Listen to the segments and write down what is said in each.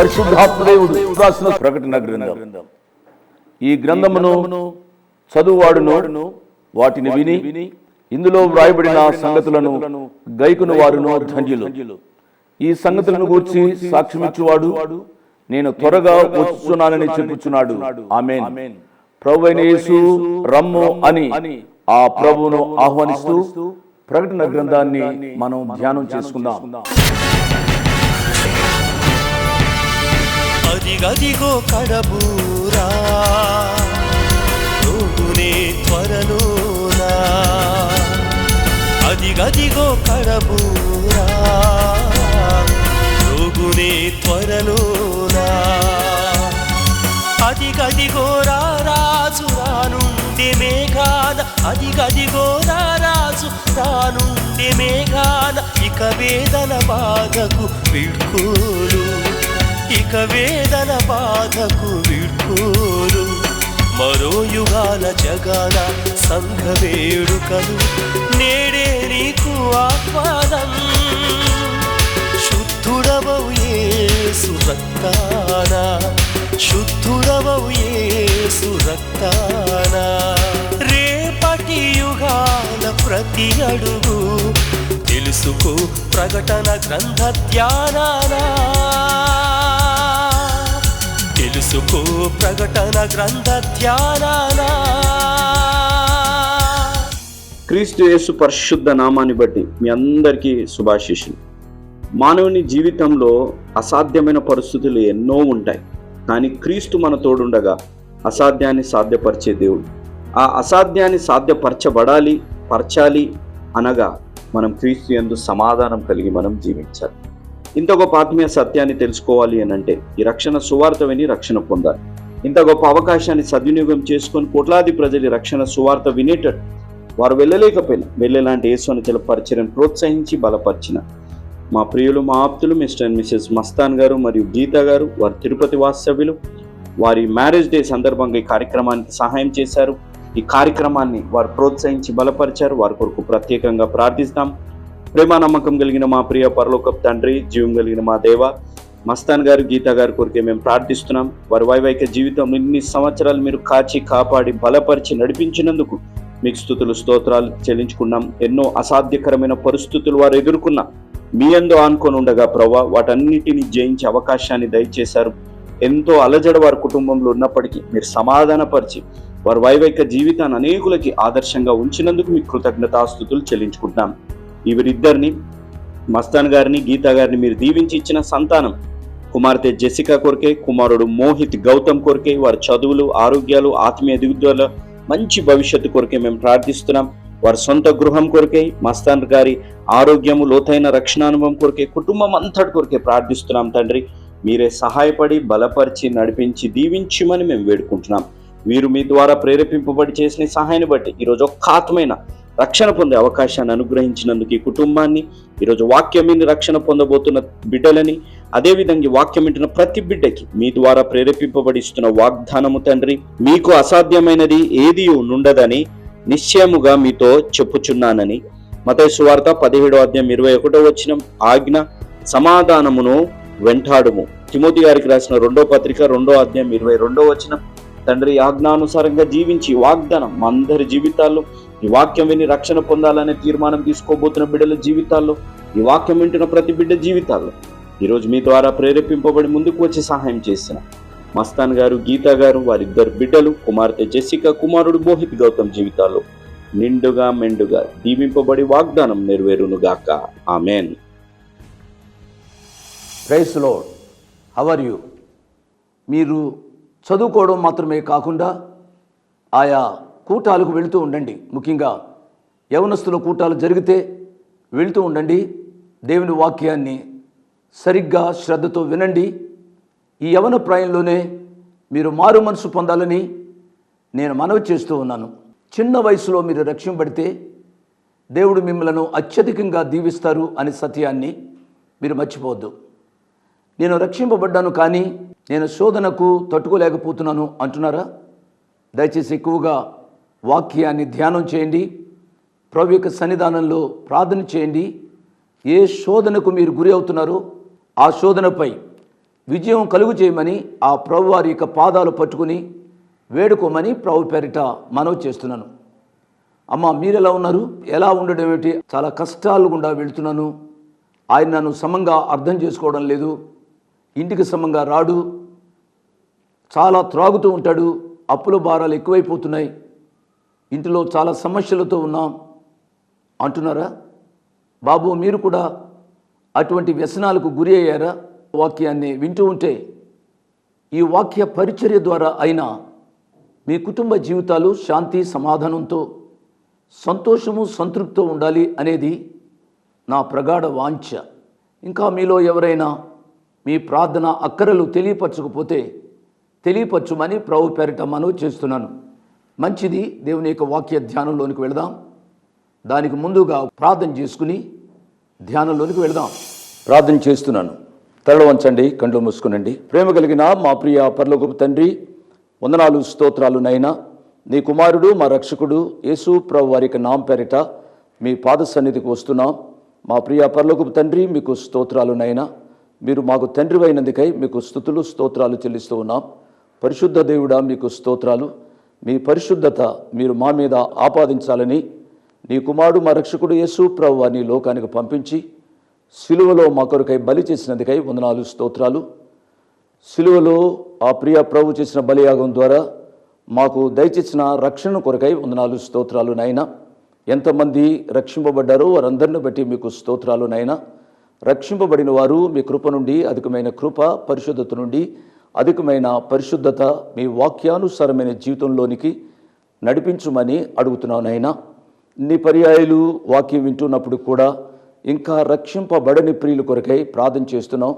పరిశుద్ధాత్మదేవుడు రాసిన ప్రకటన గ్రంథం. ఈ గ్రంథమును చదువువాడును వాటిని విని ఇందులో వ్రాయబడిన సంగతులను గైకును వారును ధన్యులు. ఈ సంగతులను గూర్చి సాక్ష్యమిచ్చువాడు నేను త్వరగా వచ్చుచున్నానని చెప్పుచున్నాడు. ఆమేన్. ప్రభువైన యేసు రమ్ము అని ఆ ప్రభువును ఆహ్వానిస్తూ ప్రకటన గ్రంథాన్ని మనం ధ్యానం చేసుకుందాం. అదిగదిగో కడబూరా రోగునే త్వరలోనా, అదిగదిగో కడబూరా రోగునే త్వరలోనా, అదిగదిగో రారాజు రానుండే మేఘాన, అదిగదిగో రారాజు రానుండే మేఘాన, ఇక వేదన బాధకు వీడ్కోలు, ఇక వేదన బాధకు వీడ్కోలు, మరో యుగాల జగాల సంఘ వేడుకలు నేడే నీకు ఆహ్వానం. శుద్ధుడవవు యేసు రక్తాన, శుద్ధుడవవు యేసు రక్తాన, రేపటి యుగాల ప్రతి అడుగు తెలుసుకో ప్రకటన గ్రంథ ధ్యానానా, తెలుసుకో ప్రకటన గ్రంథ ధ్యానానా. క్రీస్తు యేసు పరిశుద్ధ నామాన్ని బట్టి మీ అందరికీ శుభాశీస్సులు. మానవుని జీవితంలో అసాధ్యమైన పరిస్థితులు ఎన్నో ఉంటాయి, కానీ క్రీస్తు మన తోడుండగా అసాధ్యాన్ని సాధ్యపరిచే దేవుడు. ఆ అసాధ్యాన్ని పరచాలి అనగా మనం క్రీస్తు యందు సమాధానం కలిగి మనం జీవించాలి. ఇంత గొప్ప ఆత్మీయ సత్యాన్ని తెలుసుకోవాలి అనంటే ఈ రక్షణ సువార్త విని రక్షణ పొందాలి. ఇంత గొప్ప అవకాశాన్ని సద్వినియోగం చేసుకొని కోట్లాది ప్రజలు రక్షణ సువార్త వినేటట్టు వారు వెళ్ళలేకపోయినా వెళ్ళేలాంటి యేసుని పరిచర్యను ప్రోత్సహించి బలపరిచిన మా ప్రియులు, మా ఆప్తులు మిస్టర్ అండ్ మిసెస్ మస్తాన్ గారు మరియు గీతా గారు, వారి తిరుపతి వాస్తవ్యులు, వారి మ్యారేజ్ డే సందర్భంగా ఈ కార్యక్రమానికి సహాయం చేశారు. ఈ కార్యక్రమాన్ని వారు ప్రోత్సహించి బలపరిచారు. వారి కొరకు ప్రత్యేకంగా ప్రార్థిస్తాం. ప్రేమ నమ్మకం కలిగిన మా ప్రియ పరలోకపు తండ్రి, జీవం కలిగిన మా దేవ, మస్తాన్ గారు, గీతా గారి కొరకే మేము ప్రార్థిస్తున్నాం. వారి వైవాహిక జీవితం ఇన్ని సంవత్సరాలు మీరు కాచి కాపాడి బలపరిచి నడిపించినందుకు మీకు స్తుతులు స్తోత్రాలు చెల్లించుకున్నాం. ఎన్నో అసాధ్యకరమైన పరిస్థితులు వారు ఎదుర్కొన్నా మీ యందు ఆనుకొని ఉండగా ప్రభువా వాటన్నిటిని జయించే అవకాశాన్ని దయచేశారు. ఎంతో అలజడ వారి కుటుంబంలో ఉన్నప్పటికీ మీరు సమాధానపరిచి వారి వైవాహిక జీవితాన్ని అనేకులకి ఆదర్శంగా ఉంచినందుకు మీకు కృతజ్ఞతాస్తుతులు చెల్లించుకుంటున్నాం. వీరిద్దరిని, మస్తాన్ గారిని, గీతా గారిని మీరు దీవించి ఇచ్చిన సంతానం కుమార్తె జెసికా కొరకే, కుమారుడు మోహిత్ గౌతమ్ కొరకే, వారి చదువులు, ఆరోగ్యాలు, ఆత్మీయ ఎదుగుదల, మంచి భవిష్యత్తు కొరకే మేము ప్రార్థిస్తున్నాం. వారి సొంత గృహం కొరకే, మస్తాన్ గారి ఆరోగ్యము, లోతైన రక్షణానుభవం కొరకే, కుటుంబం అంతటి కొరకే ప్రార్థిస్తున్నాం. తండ్రి మీరే సహాయపడి బలపరిచి నడిపించి దీవించమని మేము వేడుకుంటున్నాం. వీరు మీ ద్వారా ప్రేరేపింపబడి చేసిన సహాయాన్ని బట్టి ఈరోజు ఒక్క ఆత్మైన రక్షణ పొందే అవకాశాన్ని అనుగ్రహించినందుకు ఈ కుటుంబాన్ని, ఈరోజు వాక్యం విని రక్షణ పొందబోతున్న బిడ్డలని, అదేవిధంగా వాక్యం వింటున్న ప్రతి బిడ్డకి మీ ద్వారా ప్రేరేపింపబడి ఇస్తున్న వాగ్దానము తండ్రి, మీకు అసాధ్యమైనది ఏది నుండదని నిశ్చయముగా మీతో చెప్పుచున్నానని మత్తయి సువార్త 17:21 ఆజ్ఞ సమాధానమును వెంటాడుము. తిమోతి గారికి రాసిన 2వ పత్రిక 2:22 తండ్రి ఆజ్ఞానుసారంగా జీవించి వాగ్దానం మా అందరి జీవితాల్లో, ఈ వాక్యం విని రక్షణ పొందాలనే తీర్మానం తీసుకోబోతున్న బిడ్డల జీవితాల్లో, ఈ వాక్యం వింటున్న ప్రతి బిడ్డ జీవితాల్లో ఈరోజు మీ ద్వారా ప్రేరేపింపబడి ముందుకు వచ్చి సహాయం చేసిన మస్తాన్ గారు, గీతా గారు, వారిద్దరు బిడ్డలు, కుమార్తె జెసికా, కుమారుడు మోహిత్ గౌతమ్ జీవితాల్లో నిండుగా మెండుగా దీవింపబడి వాగ్దానం నెరవేరునుగాక. Amen. Praise the Lord. How are you? మీరు చదువుకోవడం మాత్రమే కాకుండా ఆయా కూటాలకు వెళుతూ ఉండండి. ముఖ్యంగా యవనస్తుల కూటాలు జరిగితే వెళుతూ ఉండండి. దేవుని వాక్యాన్ని సరిగ్గా శ్రద్ధతో వినండి. ఈ యవన ప్రాయంలోనే మీరు మారు మనసు పొందాలని నేను మనవి చేస్తూ ఉన్నాను. చిన్న వయసులో మీరు రక్షింపబడితే దేవుడు మిమ్మల్ని అత్యధికంగా దీవిస్తారు అనే సత్యాన్ని మీరు మర్చిపోవద్దు. నేను రక్షింపబడ్డాను కానీ నేను శోధనకు తట్టుకోలేకపోతున్నాను అంటున్నారా? దయచేసి ఎక్కువగా వాక్యాన్ని ధ్యానం చేయండి. ప్రభు యొక్క సన్నిధానంలో ప్రార్థన చేయండి. ఏ శోధనకు మీరు గురి అవుతున్నారో ఆ శోధనపై విజయం కలుగు చేయమని ఆ ప్రభు వారి యొక్క పాదాలు పట్టుకుని వేడుకోమని ప్రభు పేరిట మనవి చేస్తున్నాను. అమ్మ, మీరు ఎలా ఉన్నారు? ఎలా ఉండడం ఏమిటి? చాలా కష్టాలు గుండా వెళుతున్నాను. ఆయన నన్ను సమంగా అర్థం చేసుకోవడం లేదు, ఇంటికి సమంగా రాడు, చాలా త్రాగుతూ ఉంటాడు, అప్పుల భారాలు ఎక్కువైపోతున్నాయి, ఇంటిలో చాలా సమస్యలతో ఉన్నాం అంటున్నారా? బాబు, మీరు కూడా అటువంటి వ్యసనాలకు గురి అయ్యారా? వాక్యాన్ని వింటూ ఉంటే ఈ వాక్య పరిచర్య ద్వారా అయినా మీ కుటుంబ జీవితాలు శాంతి సమాధానంతో సంతోషము సంతృప్తితో ఉండాలి అనేది నా ప్రగాఢ వాంఛ. ఇంకా మీలో ఎవరైనా మీ ప్రార్థన అక్కరలు తెలియపరచకపోతే తెలియపరచుమని ప్రభు పేరిట మనవి చేస్తున్నాను. మంచిది, దేవుని యొక్క వాక్య ధ్యానంలోనికి వెళదాం. దానికి ముందుగా ప్రార్థన చేసుకుని ధ్యానంలోనికి వెళదాం. ప్రార్థన చేస్తున్నాను. తల వంచండి, కళ్ళు మూసుకునండి. ప్రేమ కలిగిన మా ప్రియ పరలోకపు తండ్రి, వందనాలు స్తోత్రాలు నైనా. నీ కుమారుడు మా రక్షకుడు యేసు ప్రభు వారి నామ పేరిట మీ పాద సన్నిధికి వస్తున్నాం. మా ప్రియ పరలోకపు తండ్రి, మీకు స్తోత్రాలు నైనా. మీరు మాకు తండ్రి అయినందుకై మీకు స్తుతులు స్తోత్రాలు చెల్లిస్తూ ఉన్నాం. పరిశుద్ధ దేవుడా, మీకు స్తోత్రాలు. మీ పరిశుద్ధత మీరు మా మీద ఆపాదించాలని నీ కుమారుడు మా రక్షకుడు యేసు ప్రభు వారిని లోకానికి పంపించి సిలువలో మా కొరకై బలి చేసినందుకై వందనాలు స్తోత్రాలు. సిలువలో ఆ ప్రియ ప్రభు చేసిన బలియాగం ద్వారా మాకు దయచేసిన రక్షణ కొరకై వందనాలు స్తోత్రాలు నైనా. ఎంతమంది రక్షింపబడ్డారో వారందరిని బట్టి మీకు స్తోత్రాలు నైనా. రక్షింపబడిన వారు మీ కృప నుండి అధికమైన కృప, పరిశుద్ధత నుండి అధికమైన పరిశుద్ధత మీ వాక్యానుసారమైన జీవితంలోనికి నడిపించుమని అడుగుతున్నాను నైనా. నీ పర్యాయాలు వాక్యం వింటున్నప్పుడు కూడా ఇంకా రక్షింపబడని ప్రియుల కొరకై ప్రార్థన చేస్తున్నాం.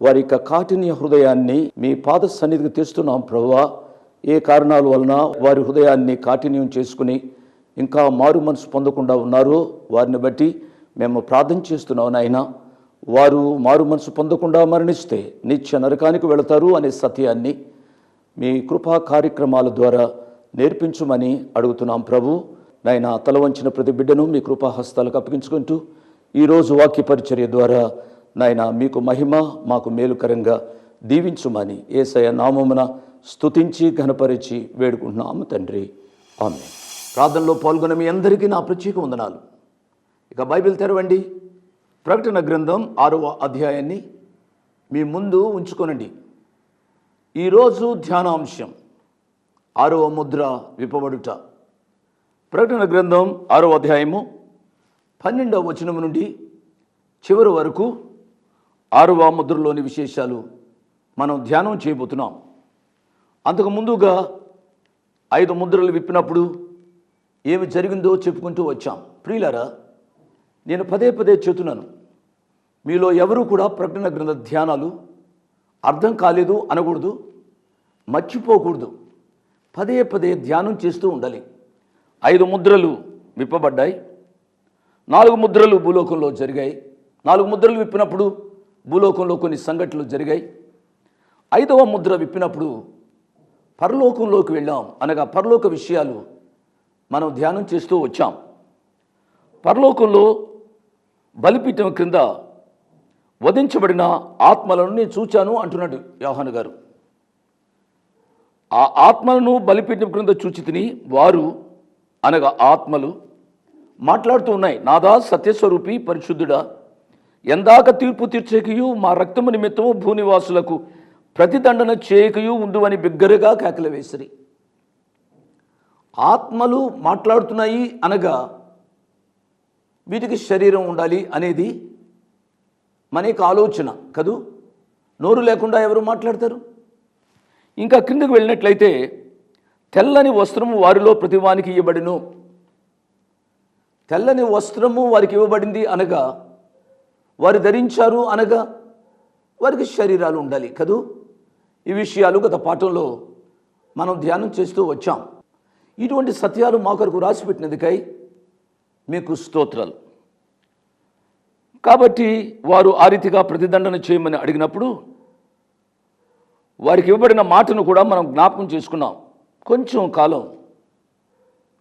వారి యొక్క కాఠిన్య హృదయాన్ని మీ పాద సన్నిధికి తెస్తున్నాం ప్రభువా. ఏ కారణాల వలన వారి హృదయాన్ని కాఠిన్యం చేసుకుని ఇంకా మారు మనసు పొందకుండా ఉన్నారో వారిని బట్టి మేము ప్రార్థన చేస్తున్నాం నాయనా. వారు మారు మనసు పొందకుండా మరణిస్తే నిత్య నరకానికి వెళతారు అనే సత్యాన్ని మీ కృపా కార్యక్రమాల ద్వారా నేర్పించుమని అడుగుతున్నాం ప్రభు. నాయన, తల వంచిన ప్రతి బిడ్డను మీ కృపా హస్తాలకు అప్పగించుకుంటూ ఈరోజు వాక్య పరిచర్య ద్వారా నాయన మీకు మహిమ, మాకు మేలుకరంగా దీవించుమని యేసయ్య నామమున స్తుతించి ఘనపరిచి వేడుకుంటున్నాము తండ్రి, ఆమేన్. ప్రార్థనలో పాల్గొన్న మీ అందరికీ నా ప్రత్యేక వందనాలు. ఇక బైబిల్ తెరవండి. ప్రకటన గ్రంథం 6వ అధ్యాయాన్ని మీ ముందు ఉంచుకొనండి. ఈరోజు ధ్యానాంశం 6వ ముద్ర విప్పబడుట. ప్రకటన గ్రంథం 6వ అధ్యాయము 12వ వచనం నుండి చివరి వరకు 6వ ముద్రలోని విశేషాలు మనం ధ్యానం చేయబోతున్నాం. అంతకు ముందుగా 5 ముద్రలు విప్పినప్పుడు ఏమి జరిగిందో చెప్పుకుంటూ వచ్చాం. ప్రియులారా, నేను పదే పదే చెబుతున్నాను, మీలో ఎవరు కూడా ప్రకటన గ్రంథ ధ్యానాలు అర్థం కాలేదు అనకూడదు, మర్చిపోకూడదు. పదే పదే ధ్యానం చేస్తూ ఉండాలి. 5 ముద్రలు విప్పబడ్డాయి. 4 ముద్రలు భూలోకంలో జరిగాయి. 4 ముద్రలు విప్పినప్పుడు భూలోకంలో కొన్ని సంఘటనలు జరిగాయి. 5వ ముద్ర విప్పినప్పుడు పరలోకంలోకి వెళ్ళాం. అనగా పరలోక విషయాలు మనం ధ్యానం చేస్తూ వచ్చాం. పరలోకంలో బలిపీఠం క్రింద వధించబడిన ఆత్మలను నేను చూచాను అంటున్నాడు యోహాను గారు. ఆ ఆత్మలను బలిపీఠం క్రింద చూచితిని. వారు అనగా ఆత్మలు మాట్లాడుతూ ఉన్నాయి, నాదా సత్యస్వరూపి పరిశుద్ధుడా, ఎందాక తీర్పు తీర్చేకయు మా రక్తము నిమిత్తము భూనివాసులకు ప్రతిదండన చేయకయు ఉండు అని బిగ్గరగా కేకలు వేసిరి. ఆత్మలు మాట్లాడుతున్నాయి అనగా వీటికి శరీరం ఉండాలి అనేది మనకి ఆలోచన కదూ. నోరు లేకుండా ఎవరు మాట్లాడతారు? ఇంకా క్రిందకు వెళ్ళినట్లయితే తెల్లని వస్త్రము వారిలో ప్రతివానికి ఇవ్వబడిను. తెల్లని వస్త్రము వారికి ఇవ్వబడింది అనగా వారు ధరించారు అనగా వారికి శరీరాలు ఉండాలి కదూ. ఈ విషయాలు గత పాఠంలో మనం ధ్యానం చేస్తూ వచ్చాం. ఇటువంటి సత్యాలు మా కొరకు రాసిపెట్టినందుకై మీకు స్తోత్రాలు. కాబట్టి వారు ఆ రీతిగా ప్రతిదండన చేయమని అడిగినప్పుడు వారికి ఇవ్వబడిన మాటను కూడా మనం జ్ఞాపకం చేసుకున్నాం. కొంచెం కాలం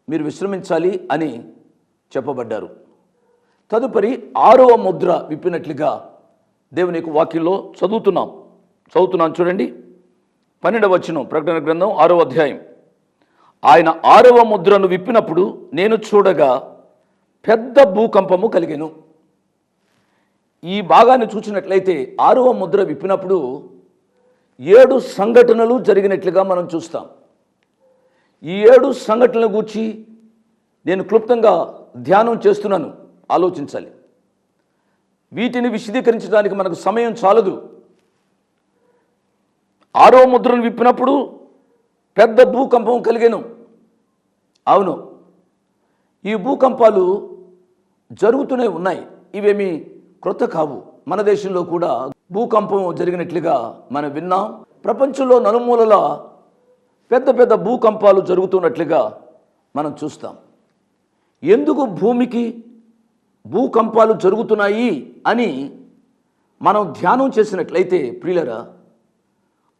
మీరు విశ్రమించాలి అని చెప్పబడ్డారు. తదుపరి 6వ ముద్ర విప్పినట్లుగా దేవుని యొక్క వాక్యంలో చదువుతున్నాం. చదువుతున్నాను చూడండి. 12వ వచనం, ప్రకటన గ్రంథం 6వ అధ్యాయం. ఆయన 6వ ముద్రను విప్పినప్పుడు నేను చూడగా పెద్ద భూకంపము కలిగెను. ఈ భాగాన్ని చూసినట్లయితే 6వ ముద్ర విప్పినప్పుడు 7 సంఘటనలు జరిగినట్లుగా మనం చూస్తాం. ఈ 7 సంఘటనల గురించి నేను క్లుప్తంగా ధ్యానం చేస్తున్నాను, ఆలోచించాలి. వీటిని విశదీకరించడానికి మనకు సమయం చాలదు. 6వ ముద్రను విప్పినప్పుడు పెద్ద భూకంపం కలిగెను. అవును, ఈ భూకంపాలు జరుగుతూనే ఉన్నాయి, ఇవేమి క్రొత్త కావు. మన దేశంలో కూడా భూకంపం జరిగినట్లుగా మనం విన్నాం. ప్రపంచంలో నలుమూలల పెద్ద పెద్ద భూకంపాలు జరుగుతున్నట్లుగా మనం చూస్తాం. ఎందుకు భూమికి భూకంపాలు జరుగుతున్నాయి అని మనం ధ్యానం చేసినట్లయితే ప్రియులరా,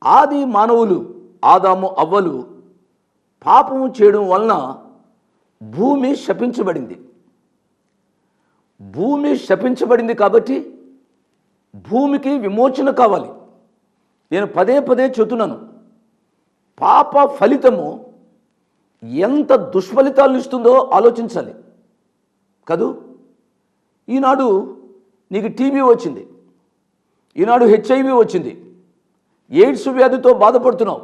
ఆది మానవులు ఆదాము అవ్వలు పాపము చేయడం వలన భూమి శపించబడింది. భూమి శపించబడింది కాబట్టి భూమికి విమోచన కావాలి. నేను పదే పదే చెబుతున్నాను, పాప ఫలితము ఎంత దుష్ఫలితాలను ఇస్తుందో ఆలోచించాలి కదూ. ఈనాడు నీకు టీబీ వచ్చింది, ఈనాడు హెచ్ఐవి వచ్చింది, ఎయిడ్స్ వ్యాధితో బాధపడుతున్నావు,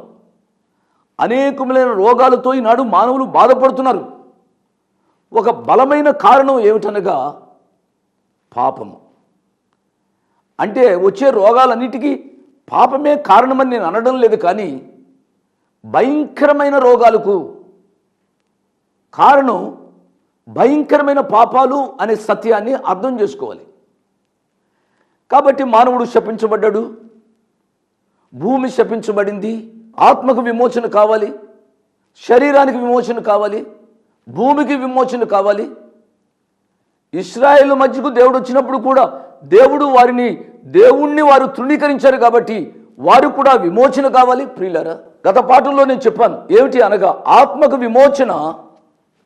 అనేకములైన రోగాలతో ఈనాడు మానవులు బాధపడుతున్నారు. ఒక బలమైన కారణం ఏమిటనగా పాపము. అంటే వచ్చే రోగాలన్నిటికీ పాపమే కారణమని నేను అనడం లేదు, కానీ భయంకరమైన రోగాలకు కారణం భయంకరమైన పాపాలు అనే సత్యాన్ని అర్థం చేసుకోవాలి. కాబట్టి మానవుడు శపించబడ్డాడు, భూమి శపించబడింది. ఆత్మకు విమోచన కావాలి, శరీరానికి విమోచన కావాలి, భూమికి విమోచన కావాలి. ఇశ్రాయేలు మధ్యకు దేవుడు వచ్చినప్పుడు కూడా దేవుణ్ణి వారు తృణీకరించారు కాబట్టి వారు కూడా విమోచన కావాలి. ప్రియులారా, గత పాఠంలో నేను చెప్పాను, ఏమిటి అనగా ఆత్మకు విమోచన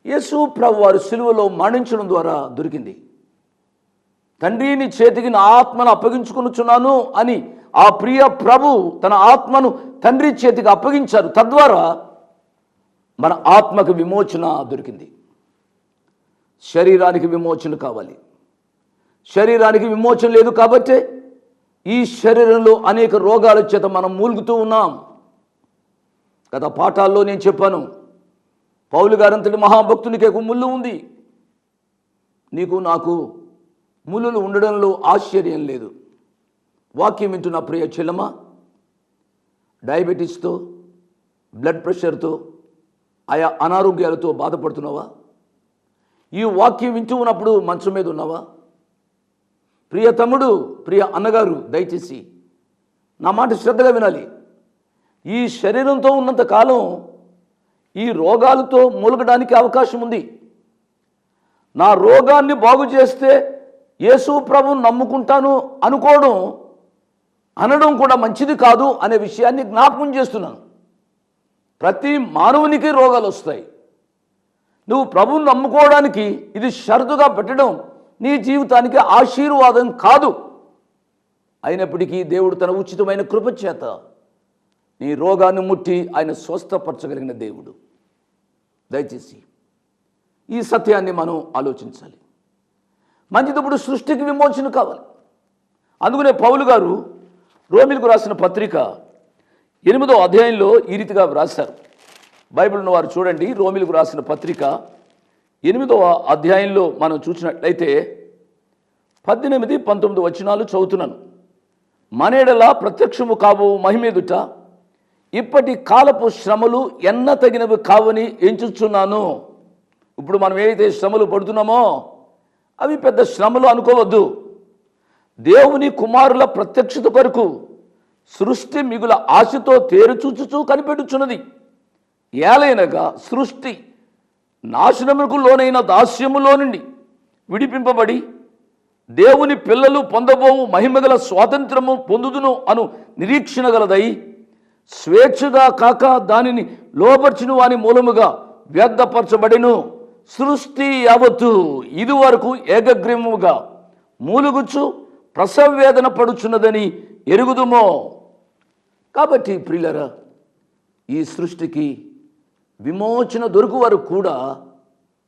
యేసు ప్రభు వారు సిలువలో మరణించడం ద్వారా దొరికింది. తండ్రి నీ చేతికి నా ఆత్మను అప్పగించుకొనుచున్నాను అని ఆ ప్రియ ప్రభు తన ఆత్మను తండ్రి చేతికి అప్పగించారు. తద్వారా మన ఆత్మకు విమోచన దొరికింది. శరీరానికి విమోచన కావాలి. శరీరానికి విమోచన లేదు కాబట్టి ఈ శరీరంలో అనేక రోగాల చేత మనం మూలుగుతూ ఉన్నాం. గత పాఠాల్లో నేను చెప్పాను, పౌలు గారంతటి మహాభక్తునికి ఒక ముళ్ళు ఉంది. నీకు నాకు ముళ్ళులు ఉండడంలో ఆశ్చర్యం లేదు. వాక్యం వింటున్న ప్రియ చెల్లమా, డయాబెటీస్తో, బ్లడ్ ప్రెషర్తో, ఆయా అనారోగ్యాలతో బాధపడుతున్నావా? ఈ వాక్యం వింటూ ఉన్నప్పుడు మంచం మీద ఉన్నావా? ప్రియ తమ్ముడు, ప్రియ అన్నగారు, దయచేసి నా మాట శ్రద్ధగా వినాలి. ఈ శరీరంతో ఉన్నంత కాలం ఈ రోగాలతో మూలగడానికి అవకాశం ఉంది. నా రోగాన్ని బాగు చేస్తే యేసు ప్రభువును నమ్ముకుంటాను అనడం కూడా మంచిది కాదు అనే విషయాన్ని జ్ఞాపకం చేస్తున్నాను. ప్రతి మానవునికి రోగాలు వస్తాయి. నువ్వు ప్రభువును నమ్ముకోవడానికి ఇది షరతుగా పెట్టడం నీ జీవితానికి ఆశీర్వాదం కాదు. అయినప్పటికీ దేవుడు తన ఉచితమైన కృప చేత నీ రోగాన్ని ముట్టి ఆయన స్వస్థపరచగలిగిన దేవుడు. దయచేసి ఈ సత్యాన్ని మనం ఆలోచించాలి. మంచిదప్పుడు సృష్టికి విమోచన కావాలి. అందుకనే పౌలు గారు రోమీలకు రాసిన పత్రిక 8వ అధ్యాయంలో ఈ రీతిగా వ్రాశారు. బైబిల్ను వారు చూడండి. రోమీలకు రాసిన పత్రిక 8వ అధ్యాయంలో మనం చూసినట్లయితే 18, 19 వచనాలు చదువుతున్నాను. మనేడలా ప్రత్యక్షము కాబో మహిమేదుట ఇప్పటి కాలపు శ్రమలు ఎన్న తగినవి కావని ఎంచుచున్నాను. ఇప్పుడు మనం ఏదైతే శ్రమలు పడుతున్నామో అవి పెద్ద శ్రమలు అనుకోవద్దు. దేవుని కుమారుల ప్రత్యక్షత కొరకు సృష్టి మిగుల ఆశతో తేరుచూచుచూ కనిపెట్టుచున్నది. ఏలైనగా సృష్టి నాశనముకు లోనైన దాస్యములో నుండి విడిపింపబడి దేవుని పిల్లలు పొందబోవు మహిమగల స్వాతంత్రము పొందుదును అను నిరీక్షణ గలదై స్వేచ్ఛగా కాక దానిని లోపర్చిన వాని మూలముగా వ్యర్థపరచబడిను. సృష్టి యావత్తు ఇదివరకు ఏకగ్రీవముగా మూలుగుచ్చు ప్రసవేదన పడుచున్నదని ఎరుగుదుమో. కాబట్టి ప్రియులరా, ఈ సృష్టికి విమోచన దొరుకు వరకు కూడా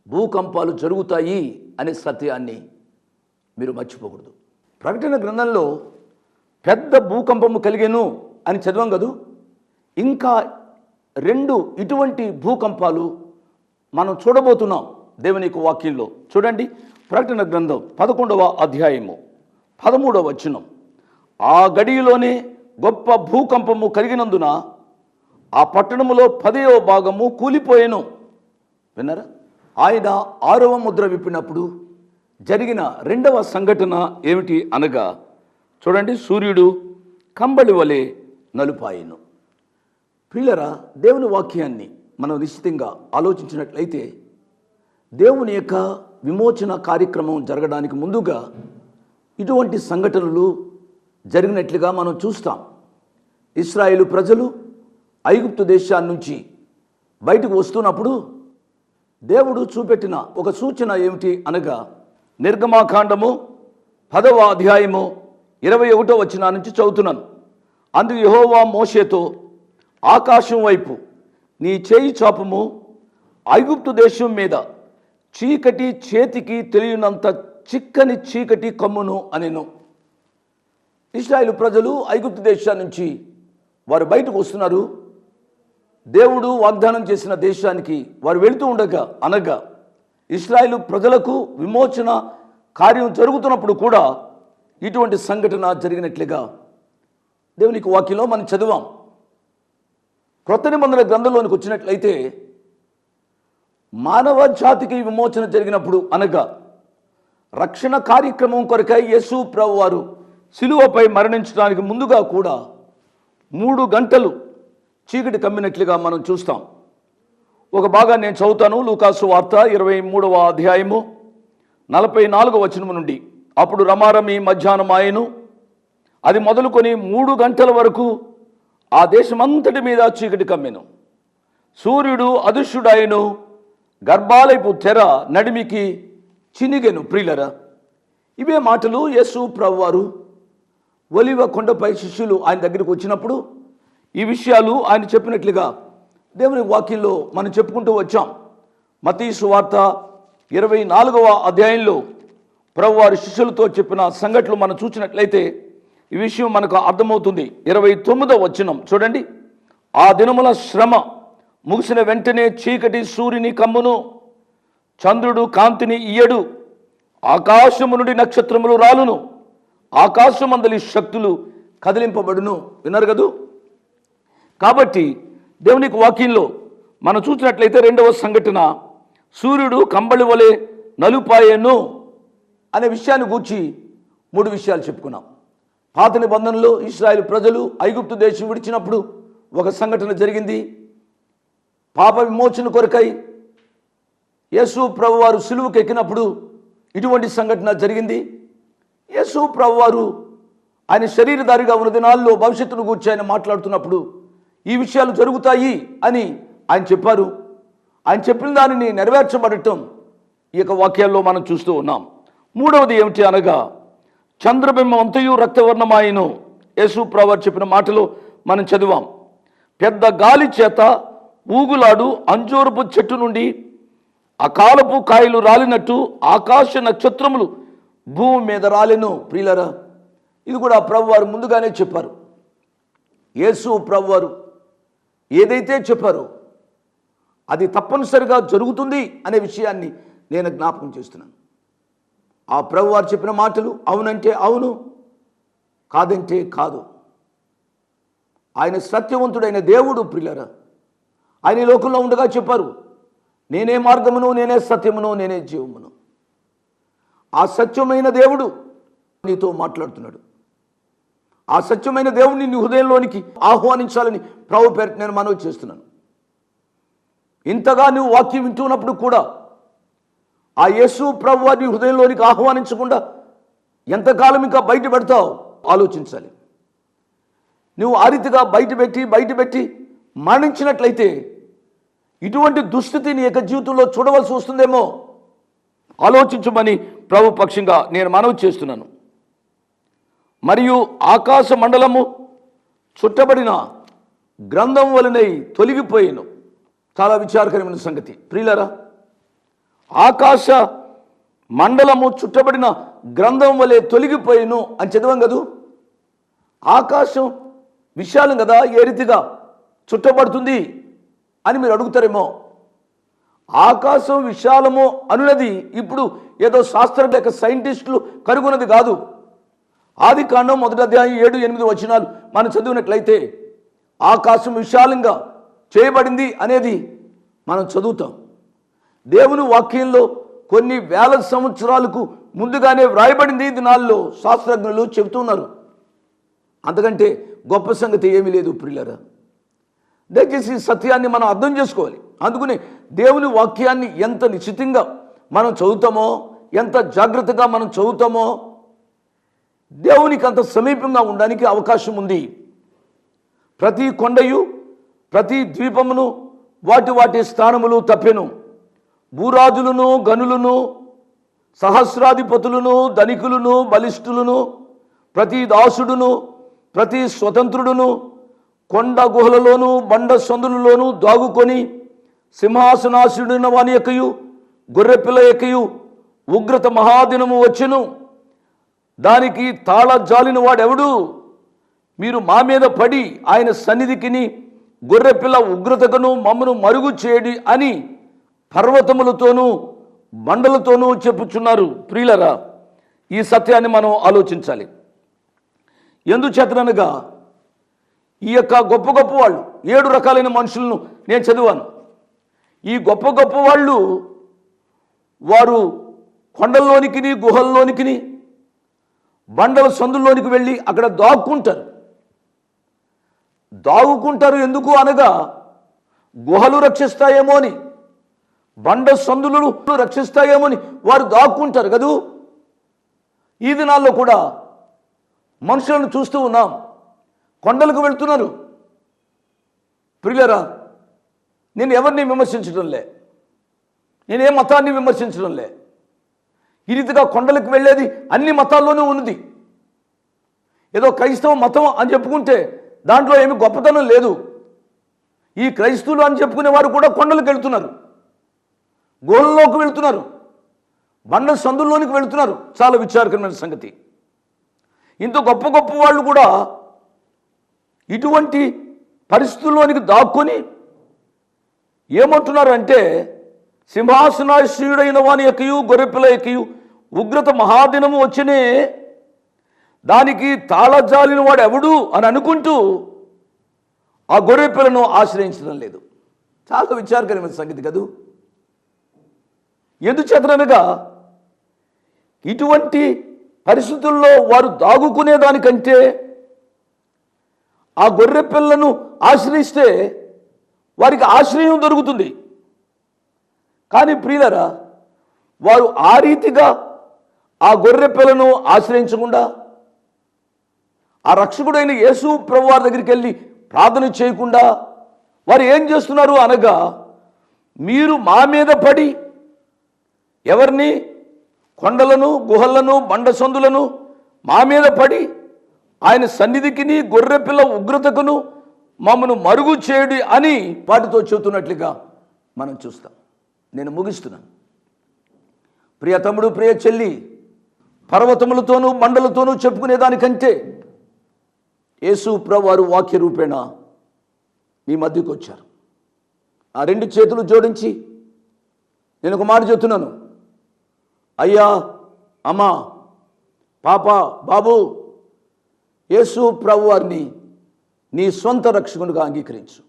భూకంపాలు జరుగుతాయి అనే సత్యాన్ని మీరు మర్చిపోకూడదు. ప్రకటన గ్రంథంలో పెద్ద భూకంపము కలిగెను అని చదివాం కదూ. ఇంకా 2 ఇటువంటి భూకంపాలు మనం చూడబోతున్నాం దేవుని యొక్క వాక్యంలో. చూడండి, ప్రకటన గ్రంథం 11వ అధ్యాయము 13వ వచనం. ఆ గడియలోనే గొప్ప భూకంపము కలిగినందున ఆ పట్టణములో 10వ భాగము కూలిపోయెను. విన్నారా? ఆయన 6వ ముద్ర విప్పినప్పుడు జరిగిన 2వ సంఘటన ఏమిటి అనగా, చూడండి, సూర్యుడు కంబళి వలె నలుపాయెను. ప్రియులరా, దేవుని వాక్యాన్ని మనం నిశ్చితంగా ఆలోచించినట్లయితే దేవుని యొక్క విమోచన కార్యక్రమం జరగడానికి ముందుగా ఇటువంటి సంఘటనలు జరిగినట్లుగా మనం చూస్తాం. ఇశ్రాయేలు ప్రజలు ఐగుప్తు దేశాన్ని నుంచి బయటకు వస్తున్నప్పుడు దేవుడు చూపెట్టిన ఒక సూచన ఏమిటి అనగా, నిర్గమాకాండము 10వ అధ్యాయము 21వ వచనం నుంచి చదువుతున్నాను. అందుకు యెహోవా మోషేతో, ఆకాశం వైపు నీ చేయి చాపుము, ఐగుప్తు దేశం మీద చీకటి చేతికి తెలియనంత చిక్కని చీకటి కమ్మును అనెను. ఇశ్రాయేలు ప్రజలు ఐగుప్తు దేశం నుంచి వారు బయటకు వస్తున్నారు. దేవుడు వాగ్దానం చేసిన దేశానికి వారు వెళుతూ ఉండగా, అనగా ఇశ్రాయేలు ప్రజలకు విమోచన కార్యం జరుగుతున్నప్పుడు కూడా ఇటువంటి సంఘటన జరిగినట్లుగా దేవునికి వాక్యంలో మనం చదివాం. క్రొత్త నిబంధన గ్రంథంలోనికి వచ్చినట్లయితే మానవ జాతికి విమోచన జరిగినప్పుడు, అనగా రక్షణ కార్యక్రమం కొరకై యేసు ప్రభు వారు సిలువపై మరణించడానికి ముందుగా కూడా 3 గంటలు చీకటి కమ్మినట్లుగా మనం చూస్తాం. ఒక భాగాన్ని నేను చదువుతాను. లూకాసు వార్త 23వ అధ్యాయము 44వ వచనం నుండి. అప్పుడు రమారమి మధ్యాహ్నం ఆయను, అది మొదలుకొని 3 గంటల వరకు ఆ దేశమంతటి మీద చీకటి కమ్మెను. సూర్యుడు అదృశ్యుడాయను, గర్భాలయపు తెర నడిమికి చినిగెను. ప్రియులరా, ఇవే మాటలు యేసు ప్రభువారు ఒలివ కొండపై శిష్యులు ఆయన దగ్గరికి వచ్చినప్పుడు ఈ విషయాలు ఆయన చెప్పినట్లుగా దేవుని వాక్యంలో మనం చెప్పుకుంటూ వచ్చాం. మత్తయి సువార్త 24వ అధ్యాయంలో ప్రభువారు శిష్యులతో చెప్పిన సంఘటనలు మనం చూసినట్లయితే ఈ విషయం మనకు అర్థమవుతుంది. 29వ వచనం చూడండి. ఆ దినముల శ్రమ ముగిసిన వెంటనే చీకటి సూర్యుని కమ్మును, చంద్రుడు కాంతిని ఇయ్యడు, ఆకాశము నుండి నక్షత్రములు రాలును, ఆకాశమందలి శక్తులు కదిలింపబడును. విన్నారు కదూ. కాబట్టి దేవునికి వాక్యంలో మనం చూసినట్లయితే 2వ సంఘటన, సూర్యుడు కంబళి వలె నలుపాయెను అనే విషయాన్ని గూర్చి 3 విషయాలు చెప్పుకున్నాం. పాత నిబంధనలో ఇశ్రాయేలు ప్రజలు ఐగుప్తు దేశం విడిచినప్పుడు ఒక సంఘటన జరిగింది. పాప విమోచన కొరకై యేసు ప్రభువారు సిలువకు ఎక్కినప్పుడు ఇటువంటి సంఘటన జరిగింది. యేసు ప్రభువారు ఆయన శరీరధారిగా ఉన్న దినాల్లో భవిష్యత్తును గూర్చి ఆయన మాట్లాడుతున్నప్పుడు ఈ విషయాలు జరుగుతాయి అని ఆయన చెప్పారు. ఆయన చెప్పిన దానిని నెరవేర్చబడటం ఈ యొక్క వాక్యాల్లో మనం చూస్తూ ఉన్నాం. 3వది ఏమిటి అనగా, చంద్రబింబం అంతయు రక్తవర్ణమాయను. యేసు ప్రభువారు చెప్పిన మాటలో మనం చదివాం. పెద్ద గాలి చేత ఊగులాడు అంజూరపు చెట్టు నుండి అకాలపు కాయలు రాలినట్టు ఆకాశ నక్షత్రములు భూమి మీద రాలెను. ప్రియులరా, ఇది కూడా ప్రభువారు ముందుగానే చెప్పారు. యేసు ప్రభువారు ఏదైతే చెప్పారో అది తప్పనిసరిగా జరుగుతుంది అనే విషయాన్ని నేను జ్ఞాపకం చేస్తున్నాను. ఆ ప్రభువారు చెప్పిన మాటలు అవునంటే అవును, కాదంటే కాదు. ఆయన సత్యవంతుడైన దేవుడు. ప్రియులరా, ఆయన ఈ లోకంలో ఉండగా చెప్పారు, నేనే మార్గమును, నేనే సత్యమును, నేనే జీవమును. ఆ సత్యమైన దేవుడు నీతో మాట్లాడుతున్నాడు. ఆ సత్యమైన దేవుడిని నీ హృదయంలోనికి ఆహ్వానించాలని ప్రభు పేరిట నేను మనవి చేస్తున్నాను. ఇంతగా నువ్వు వాక్యం వింటున్నప్పుడు కూడా ఆ యేసు ప్రభు నీ హృదయంలోనికి ఆహ్వానించకుండా ఎంతకాలం ఇంకా బయట పెడతావు ఆలోచించాలి. నువ్వు ఆ రీతిగా బయట పెట్టి మరణించినట్లయితే ఇటువంటి దుస్థితి నీ యొక్క జీవితంలో చూడవలసి వస్తుందేమో ఆలోచించమని ప్రభు పక్షంగా నేను మనవి చేస్తున్నాను. మరియు ఆకాశ మండలము చుట్టబడిన గ్రంథం వలనై తొలగిపోయాను. చాలా విచారకరమైన సంగతి ప్రియులారా. ఆకాశ మండలము చుట్టబడిన గ్రంథం వలె తొలగిపోయాను అని చదివాం కదూ. ఆకాశం విశాలం కదా, ఏ రీతిగా చుట్టబడుతుంది అని మీరు అడుగుతారేమో. ఆకాశం విశాలము అనున్నది ఇప్పుడు ఏదో శాస్త్రజ్ఞ సైంటిస్టులు కనుగొన్నది కాదు. ఆదికాండం 1వ అధ్యాయం 7-8 వచనాలు మనం చదివినట్లయితే ఆకాశం విశాలంగా చేయబడింది అనేది మనం చదువుతాం. దేవుని వాక్యంలో కొన్ని వేల సంవత్సరాలకు ముందుగానే వ్రాయబడింది దినాల్లో శాస్త్రజ్ఞులు చెబుతున్నారు. అంతకంటే గొప్ప సంగతి ఏమీ లేదు ప్రియులారా. దయచేసి ఈ సత్యాన్ని మనం అర్థం చేసుకోవాలి. అందుకని దేవుని వాక్యాన్ని ఎంత నిశ్చితంగా మనం చదువుతామో, ఎంత జాగ్రత్తగా మనం చదువుతామో దేవునికి అంత సమీపంగా ఉండడానికి అవకాశం ఉంది. ప్రతి కొండయు ప్రతి ద్వీపమును వాటి వాటి స్థానములు తప్పెను. భూరాజులను గనులను సహస్రాధిపతులను ధనికులను బలిష్ఠులను ప్రతి దాసుడును ప్రతి స్వతంత్రుడును కొండ గుహలలోను బండ సందులలోను దాగుకొని సింహాసనాసుడిన వాని యొక్కయు గొర్రెపిల్ల యొక్కయు ఉగ్రత మహాదినము వచ్చెను. దానికి తాళ జాలిన వాడెవడు? మీరు మా మీద పడి ఆయన సన్నిధికిని గొర్రెపిల్ల ఉగ్రతకును మమ్మను మరుగు చేయడి అని పర్వతములతోనూ బండలతోనూ చెప్పుచున్నారు. ప్రియులరా, ఈ సత్యాన్ని మనం ఆలోచించాలి. ఎందుచేతనగా ఈ యొక్క గొప్ప గొప్ప వాళ్ళు 7 రకాలైన మనుషులను నేను చదివాను. ఈ గొప్ప గొప్ప వాళ్ళు వారు కొండల్లోనికి గుహల్లోనికి బండల సందుల్లోనికి వెళ్ళి అక్కడ దాగుకుంటారు. ఎందుకు అనగా గుహలు రక్షిస్తాయేమో అని, బండ సందులు రక్షిస్తాయేమో అని వారు దాక్కుంటారు కదూ. ఈ దినాల్లో కూడా మనుషులను చూస్తూ ఉన్నాం. కొండలకు వెళ్తున్నారు. ప్రియులరా, నేను ఎవరిని విమర్శించడంలే, నేనే మతాన్ని విమర్శించడంలే. ఈ రీతిగా కొండలకు వెళ్ళేది అన్ని మతాల్లోనూ ఉన్నది. ఏదో క్రైస్తవ మతం అని చెప్పుకుంటే దాంట్లో ఏమి గొప్పతనం లేదు. ఈ క్రైస్తవులు అని చెప్పుకునే వారు కూడా కొండలకు వెళ్తున్నారు, గుహల్లోకి వెళ్తున్నారు, బండ సందుల్లోనికి వెళ్తున్నారు. చాలా విచారకరమైన సంగతి. ఇంత గొప్ప గొప్ప వాళ్ళు కూడా ఇటువంటి పరిస్థితుల్లోనికి దాక్కొని ఏమంటున్నారు అంటే, సింహాసనాశ్రయుడైన వాని యొక్కయు గొర్రెపిల్ల యొక్కయు ఉగ్రత మహాదినము వచ్చినే, దానికి తాళజాలిన వాడు ఎవడు అని అనుకుంటూ ఆ గొర్రెపిల్లను ఆశ్రయించడం లేదు. చాలా విచారకరమైన సంగతి కదూ. ఎందుచేతనగా ఇటువంటి పరిస్థితుల్లో వారు దాగుకునే దానికంటే ఆ గొర్రె పిల్లను ఆశ్రయిస్తే వారికి ఆశ్రయం దొరుకుతుంది. కానీ ప్రియులరా, వారు ఆ రీతిగా ఆ గొర్రె పిల్లను ఆశ్రయించకుండా ఆ రక్షకుడైన యేసు ప్రభు వారి దగ్గరికి వెళ్ళి ప్రార్థన చేయకుండా వారు ఏం చేస్తున్నారు అనగా, మీరు మా మీద పడి ఎవరిని, కొండలను గుహలను బండ సందులను మా మీద పడి ఆయన సన్నిధికిని గొర్రెపిల్ల ఉగ్రతకును మమ్మను మరుగు చేయడి అని వాటితో చెబుతున్నట్లుగా మనం చూస్తాం. నేను ముగిస్తున్నాను. ప్రియ తమ్ముడు, ప్రియ చెల్లి, పర్వతములతోనూ బండలతోనూ చెప్పుకునే దానికంటే యేసు ప్రభు వారు వాక్య రూపేణ మీ మధ్యకు వచ్చారు. ఆ 2 చేతులు జోడించి నేను ఒక మాట చెప్తున్నాను. అయ్యా, అమ్మా, పాప, బాబు, యేసు ప్రభు వారిని నీ సొంత రక్షకునిగా అంగీకరించు.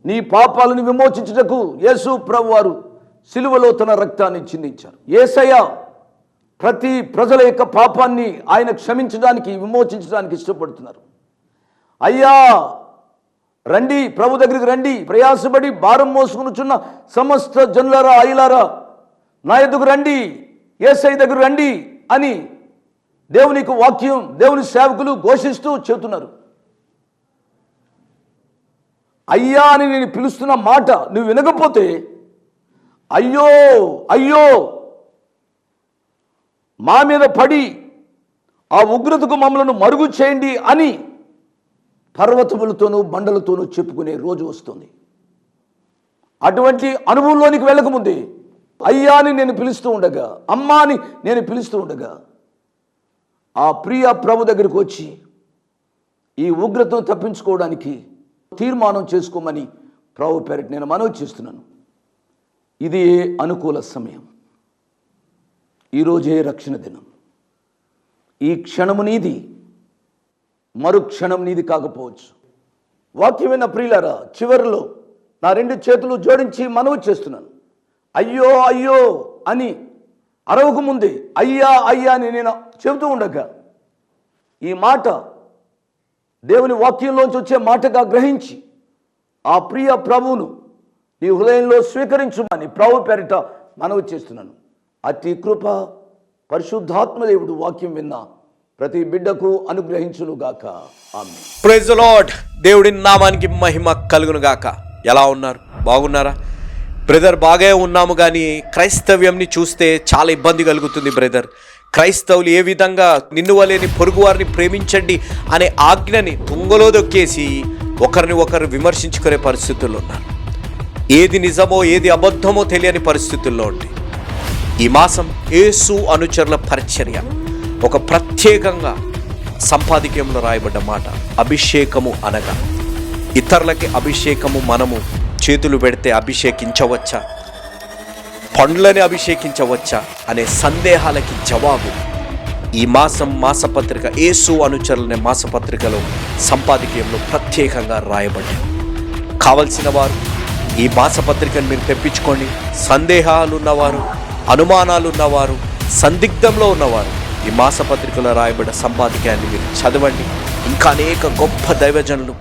నీ పాపాలను విమోచించుటకు యేసు ప్రభు వారు సిలువలో తన రక్తాన్ని చిందించారు. యేసయ్య ప్రతి ప్రజల యొక్క పాపాన్ని ఆయన క్షమించడానికి, విమోచించడానికి ఇష్టపడుతున్నారు. అయ్యా, రండి, ప్రభు దగ్గరికి రండి, ప్రయాసపడి భారం మోసుకునిచున్న సమస్త జనులారా, అయ్యలారా, నా ఎదుగు రండి, యేసయ్య దగ్గర రండి అని దేవునికి వాక్యం, దేవుని సేవకులు ఘోషిస్తూ చెబుతున్నారు. అయ్యా అని నేను పిలుస్తున్న మాట నువ్వు వినకపోతే, అయ్యో అయ్యో, మా మీద పడి ఆ ఉగ్రతకు మమ్మలను మరుగు చేయండి అని పర్వతములతోనూ బండలతోనూ చెప్పుకునే రోజు వస్తుంది. అటువంటి అనుభవంలోనికి వెళ్ళకముందే అయ్యా అని నేను పిలుస్తూ ఉండగా, అమ్మా అని నేను పిలుస్తూ ఉండగా, ఆ ప్రియ ప్రభు దగ్గరికి వచ్చి ఈ ఉగ్రతను తప్పించుకోవడానికి తీర్మానం చేసుకోమని ప్రభు పేరిట నేను మనవి చేస్తున్నాను. ఇది అనుకూల సమయం. ఈరోజే రక్షణ దినం. ఈ క్షణము నీది, మరు క్షణం నీది కాకపోవచ్చు. వాక్యమైన ప్రియులారా, చివరిలో నా 2 చేతులు జోడించి మనవి చేస్తున్నాను. అయ్యో అయ్యో అని అరవకు ముందే అయ్యా అయ్యా అని నేను చెబుతూ ఉండగా, ఈ మాట దేవుని వాక్యంలోంచి వచ్చే మాటగా గ్రహించి ఆ ప్రియ ప్రభువును నీ హృదయంలో స్వీకరించుమని ప్రభు పేరిట మనవి చేస్తున్నాను. అతి కృప పరిశుద్ధాత్మదేవుడు వాక్యం విన్న ప్రతి బిడ్డకు అనుగ్రహించునుగాక. ఆమేన్. Praise the Lord. దేవుడి నామానికి మహిమ కలుగును గాక. ఎలా ఉన్నారు? బాగున్నారా? బ్రదర్, బాగా ఉన్నాము, కానీ క్రైస్తవ్యంని చూస్తే చాలా ఇబ్బంది కలుగుతుంది బ్రదర్. క్రైస్తవులు ఏ విధంగా నిన్ను వలేని పొరుగువారిని ప్రేమించండి అనే ఆజ్ఞని తుంగలో దొక్కేసి ఒకరిని ఒకరు విమర్శించుకునే పరిస్థితుల్లో ఉన్నారు. ఏది నిజమో ఏది అబద్ధమో తెలియని పరిస్థితుల్లో ఉంది. ఈ మాసం యేసు అనుచరుల పరిచర్య ఒక ప్రత్యేకంగా సంపాదకీయంలో రాయబడ్డ మాట. అభిషేకము అనగా ఇతరులకి అభిషేకము మనము చేతులు పెడితే అభిషేకించవచ్చా, పండ్లని అభిషేకించవచ్చా అనే సందేహాలకి జవాబు ఈ మాసపత్రిక యేసు అనుచరులనే మాసపత్రికలో సంపాదకీయంలో ప్రత్యేకంగా రాయబడ్డాయి. కావలసిన వారు ఈ మాసపత్రికను మీరు తెప్పించుకోండి. సందేహాలు ఉన్నవారు, అనుమానాలు ఉన్నవారు, సందిగ్ధంలో ఉన్నవారు ఈ మాసపత్రికలో రాయబడ్డ సంపాదకీయాన్ని మీరు చదవండి. ఇంకా అనేక గొప్ప దైవజనులు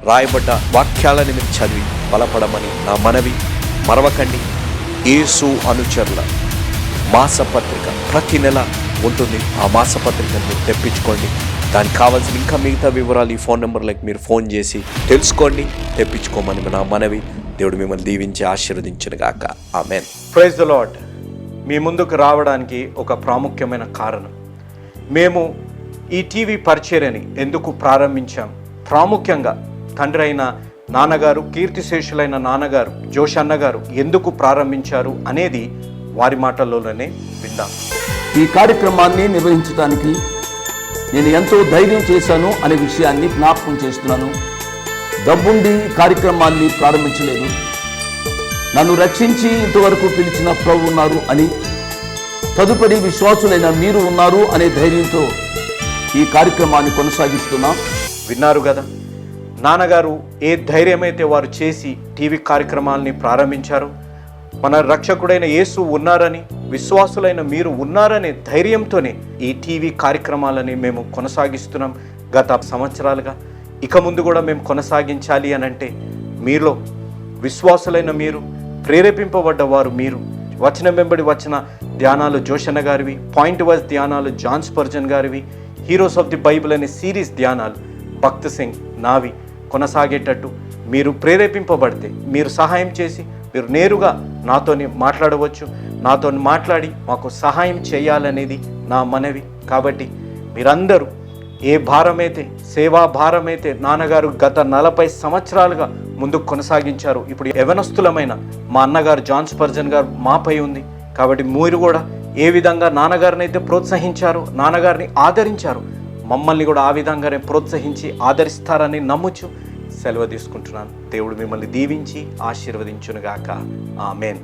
రాయబడ్డ వాక్యాలని మీరు చదివి బలపడమని నా మనవి. మరవకండి, యేసు అనుచరుల మాసపత్రిక ప్రతి నెల ఉంటుంది. ఆ మాసపత్రికను మీరు తెప్పించుకోండి. దానికి కావాల్సిన ఇంకా మిగతా వివరాలు ఈ ఫోన్ నెంబర్లకు మీరు ఫోన్ చేసి తెలుసుకోండి, తెప్పించుకోమని నా మనవి. దేవుడు మిమ్మల్ని దీవించి ఆశీర్వదించును గాక. ఆమేన్. Praise the Lord. మీ ముందుకు రావడానికి ఒక ప్రాముఖ్యమైన కారణం, మేము ఈ టీవీ పరిచర్యని ఎందుకు ప్రారంభించాం, ప్రాముఖ్యంగా తండ్రి అయిన నాన్నగారు, కీర్తిశేషులైన నాన్నగారు జోష్ అన్న గారు ఎందుకు ప్రారంభించారు అనేది వారి మాటల్లోనే విందాం. ఈ కార్యక్రమాన్ని నిర్వహించడానికి నేను ఎంతో ధైర్యం చేశాను అనే విషయాన్ని జ్ఞాపకం చేస్తున్నాను. డబ్బుండి కార్యక్రమాన్ని ప్రారంభించలేదు. నన్ను రక్షించి ఇంతవరకు పిలిచిన ప్రభు ఉన్నారు అని, తదుపరి విశ్వాసులైన మీరు ఉన్నారు అనే ధైర్యంతో ఈ కార్యక్రమాన్ని కొనసాగిస్తున్నాం. విన్నారు కదా, నాన్నగారు ఏ ధైర్యమైతే వారు చేసి టీవీ కార్యక్రమాలని ప్రారంభించారు. మన రక్షకుడైన యేసు ఉన్నారని, విశ్వాసులైన మీరు ఉన్నారనే ధైర్యంతోనే ఈ టీవీ కార్యక్రమాలని మేము కొనసాగిస్తున్నాం గత సంవత్సరాలుగా. ఇక ముందు కూడా మేము కొనసాగించాలి అని అంటే మీలో విశ్వాసులైన మీరు, ప్రేరేపింపబడ్డవారు మీరు, వచనం వెంబడి వచ్చిన ధ్యానాలు జోషన్న గారివి, పాయింట్ వైజ్ ధ్యానాలు జాన్ స్పర్జన్ గారివి, హీరోస్ ఆఫ్ ది బైబిల్ అనే సిరీస్ ధ్యానాలు భక్త్ సింగ్ నావి కొనసాగేటట్టు మీరు ప్రేరేపింపబడితే, మీరు సహాయం చేసి మీరు నేరుగా నాతోని మాట్లాడవచ్చు. నాతో మాట్లాడి మాకు సహాయం చేయాలనేది నా మనవి. కాబట్టి మీరందరూ ఏ భారమైతే, సేవా భారమైతే నాన్నగారు గత 40 సంవత్సరాలుగా ముందుకు కొనసాగించారు, ఇప్పుడు యవనస్తులమైన మా అన్నగారు జాన్ స్పర్జన్ గారు మాపై ఉంది. కాబట్టి మీరు కూడా ఏ విధంగా నాన్నగారిని అయితే ప్రోత్సహించారు, నాన్నగారిని ఆదరించారు, మమ్మల్ని కూడా ఆ విధంగానే ప్రోత్సహించి ఆదరిస్తారని నమ్ముచు సెలవు తీసుకుంటున్నాను. దేవుడు మిమ్మల్ని దీవించి ఆశీర్వదించునుగాక. ఆమేన్.